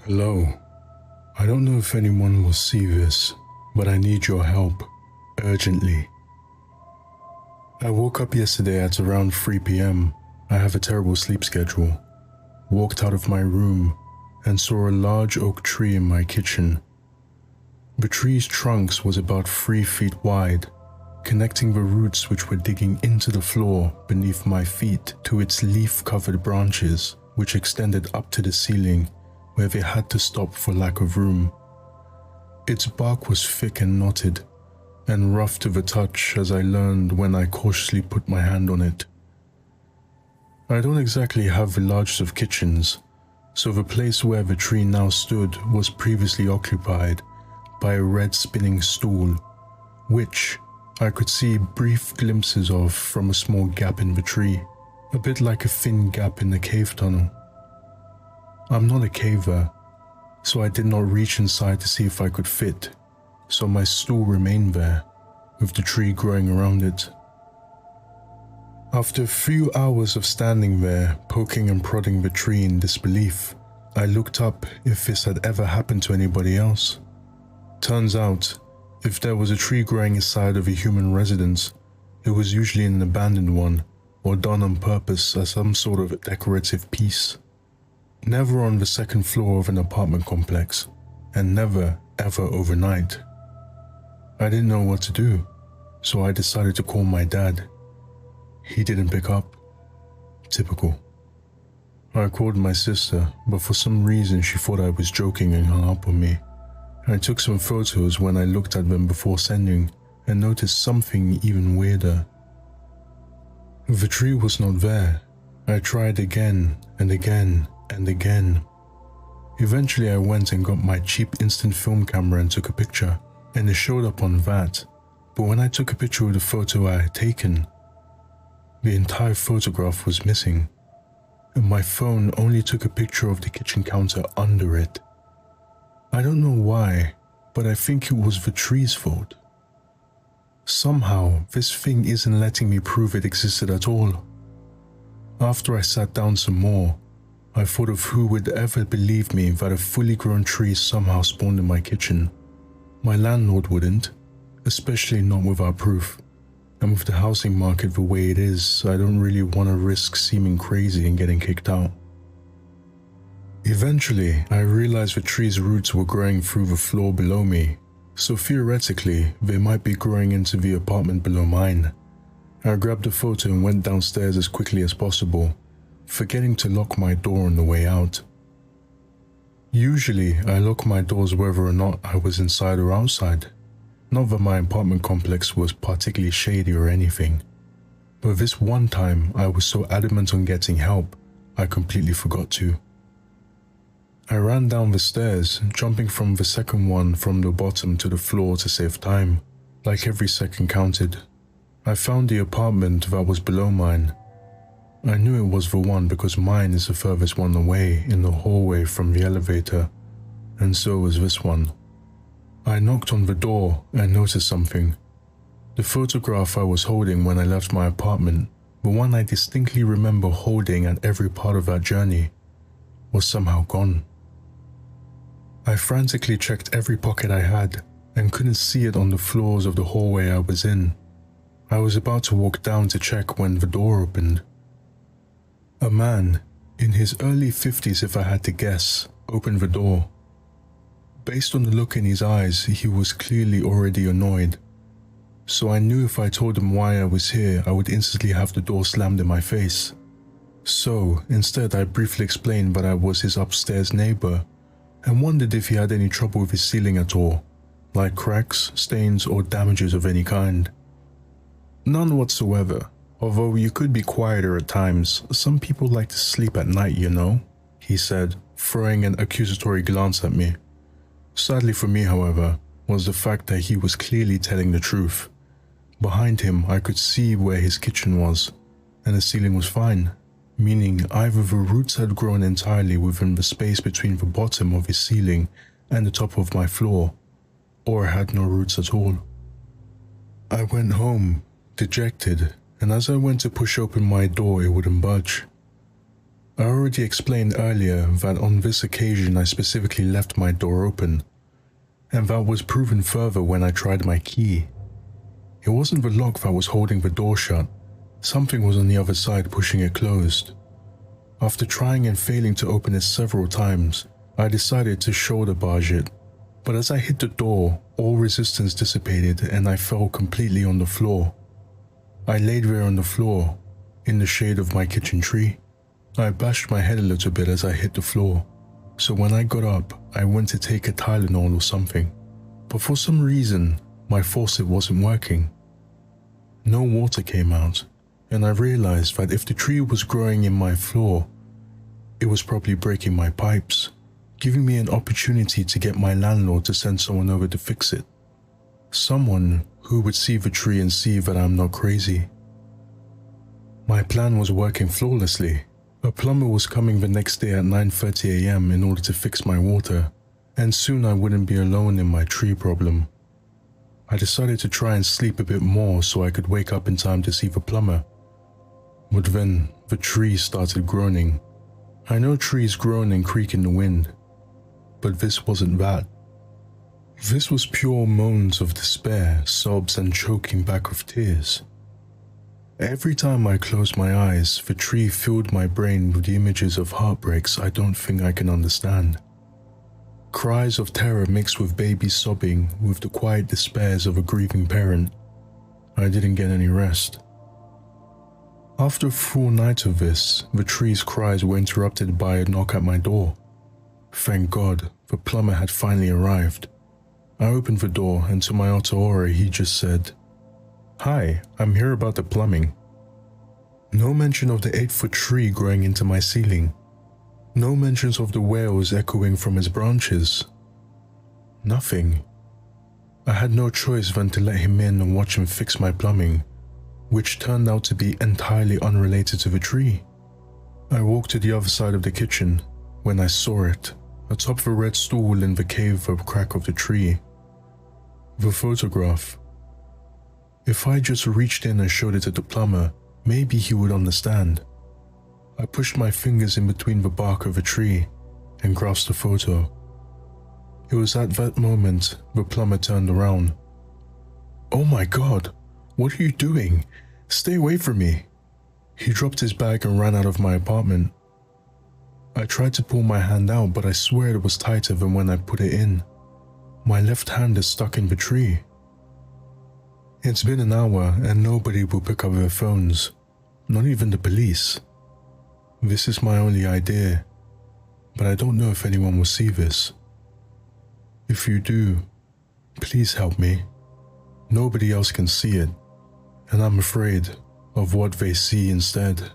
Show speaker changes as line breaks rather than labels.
Hello. I don't know if anyone will see this, but I need your help, urgently. I woke up yesterday at around 3 p.m. I have a terrible sleep schedule. Walked out of my room and saw a large oak tree in my kitchen. The tree's trunk was about 3 feet wide, connecting the roots which were digging into the floor beneath my feet to its leaf-covered branches, which extended up to the ceiling, where they had to stop for lack of room. Its bark was thick and knotted, and rough to the touch, as I learned when I cautiously put my hand on it. I don't exactly have the largest of kitchens, so the place where the tree now stood was previously occupied by a red spinning stool, which I could see brief glimpses of from a small gap in the tree, a bit like a thin gap in a cave tunnel. I'm not a caver, so I did not reach inside to see if I could fit, so my stool remained there, with the tree growing around it. After a few hours of standing there, poking and prodding the tree in disbelief, I looked up if this had ever happened to anybody else. Turns out, if there was a tree growing inside of a human residence, it was usually an abandoned one, or done on purpose as some sort of a decorative piece. Never on the second floor of an apartment complex, and never ever overnight. I didn't know what to do, so I decided to call my dad. He didn't pick up. Typical. I called my sister, but for some reason she thought I was joking and hung up on me. I took some photos when I looked at them before sending, and noticed something even weirder. The tree was not there. I tried again and again and again. Eventually I went and got my cheap instant film camera and took a picture, and it showed up on that, but when I took a picture of the photo I had taken, the entire photograph was missing, and my phone only took a picture of the kitchen counter under it. I don't know why, but I think it was the tree's fault. Somehow, this thing isn't letting me prove it existed at all. After I sat down some more, I thought of who would ever believe me that a fully grown tree somehow spawned in my kitchen. My landlord wouldn't, especially not without proof. And with the housing market the way it is, I don't really want to risk seeming crazy and getting kicked out. Eventually, I realized the tree's roots were growing through the floor below me, so theoretically, they might be growing into the apartment below mine. I grabbed the photo and went downstairs as quickly as possible, forgetting to lock my door on the way out. Usually, I lock my doors whether or not I was inside or outside. Not that my apartment complex was particularly shady or anything, but this one time I was so adamant on getting help, I completely forgot to. I ran down the stairs, jumping from the second one from the bottom to the floor to save time, like every second counted. I found the apartment that was below mine. I knew it was the one because mine is the furthest one away in the hallway from the elevator, and so was this one. I knocked on the door and noticed something. The photograph I was holding when I left my apartment, the one I distinctly remember holding at every part of that journey, was somehow gone. I frantically checked every pocket I had and couldn't see it on the floors of the hallway I was in. I was about to walk down to check when the door opened. A man, in his early 50s if I had to guess, opened the door. Based on the look in his eyes, he was clearly already annoyed. So I knew if I told him why I was here, I would instantly have the door slammed in my face. So instead I briefly explained that I was his upstairs neighbor and wondered if he had any trouble with his ceiling at all, like cracks, stains or damages of any kind. None whatsoever, although you could be quieter at times. Some people like to sleep at night, you know, he said, throwing an accusatory glance at me. Sadly for me, however, was the fact that he was clearly telling the truth. Behind him, I could see where his kitchen was, and the ceiling was fine, meaning either the roots had grown entirely within the space between the bottom of his ceiling and the top of my floor, or had no roots at all. I went home, dejected, and as I went to push open my door, it wouldn't budge. I already explained earlier that on this occasion I specifically left my door open, and that was proven further when I tried my key. It wasn't the lock that was holding the door shut, something was on the other side pushing it closed. After trying and failing to open it several times, I decided to shoulder barge it, but as I hit the door, all resistance dissipated and I fell completely on the floor. I laid there on the floor, in the shade of my kitchen tree. I bashed my head a little bit as I hit the floor, so when I got up, I went to take a Tylenol or something, but for some reason, my faucet wasn't working. No water came out, and I realized that if the tree was growing in my floor, it was probably breaking my pipes, giving me an opportunity to get my landlord to send someone over to fix it. Someone who would see the tree and see that I'm not crazy. My plan was working flawlessly. A plumber was coming the next day at 9:30 a.m. in order to fix my water, and soon I wouldn't be alone in my tree problem. I decided to try and sleep a bit more so I could wake up in time to see the plumber. But then, the tree started groaning. I know trees groan and creak in the wind, but this wasn't that. This was pure moans of despair, sobs and choking back of tears. Every time I closed my eyes, the tree filled my brain with the images of heartbreaks I don't think I can understand. Cries of terror mixed with babies sobbing, with the quiet despairs of a grieving parent. I didn't get any rest. After a full night of this, the tree's cries were interrupted by a knock at my door. Thank God, the plumber had finally arrived. I opened the door, and to my utter horror, he just said, "Hi, I'm here about the plumbing." No mention of the 8-foot tree growing into my ceiling. No mentions of the wails echoing from its branches. Nothing. I had no choice than to let him in and watch him fix my plumbing, which turned out to be entirely unrelated to the tree. I walked to the other side of the kitchen when I saw it, atop the red stool in the cave of crack of the tree. The photograph. If I just reached in and showed it to the plumber, maybe he would understand. I pushed my fingers in between the bark of the tree and grasped the photo. It was at that moment the plumber turned around. "Oh my God, what are you doing? Stay away from me." He dropped his bag and ran out of my apartment. I tried to pull my hand out, but I swear it was tighter than when I put it in. My left hand is stuck in the tree. It's been an hour and nobody will pick up their phones, not even the police. This is my only idea, but I don't know if anyone will see this. If you do, please help me. Nobody else can see it, and I'm afraid of what they see instead.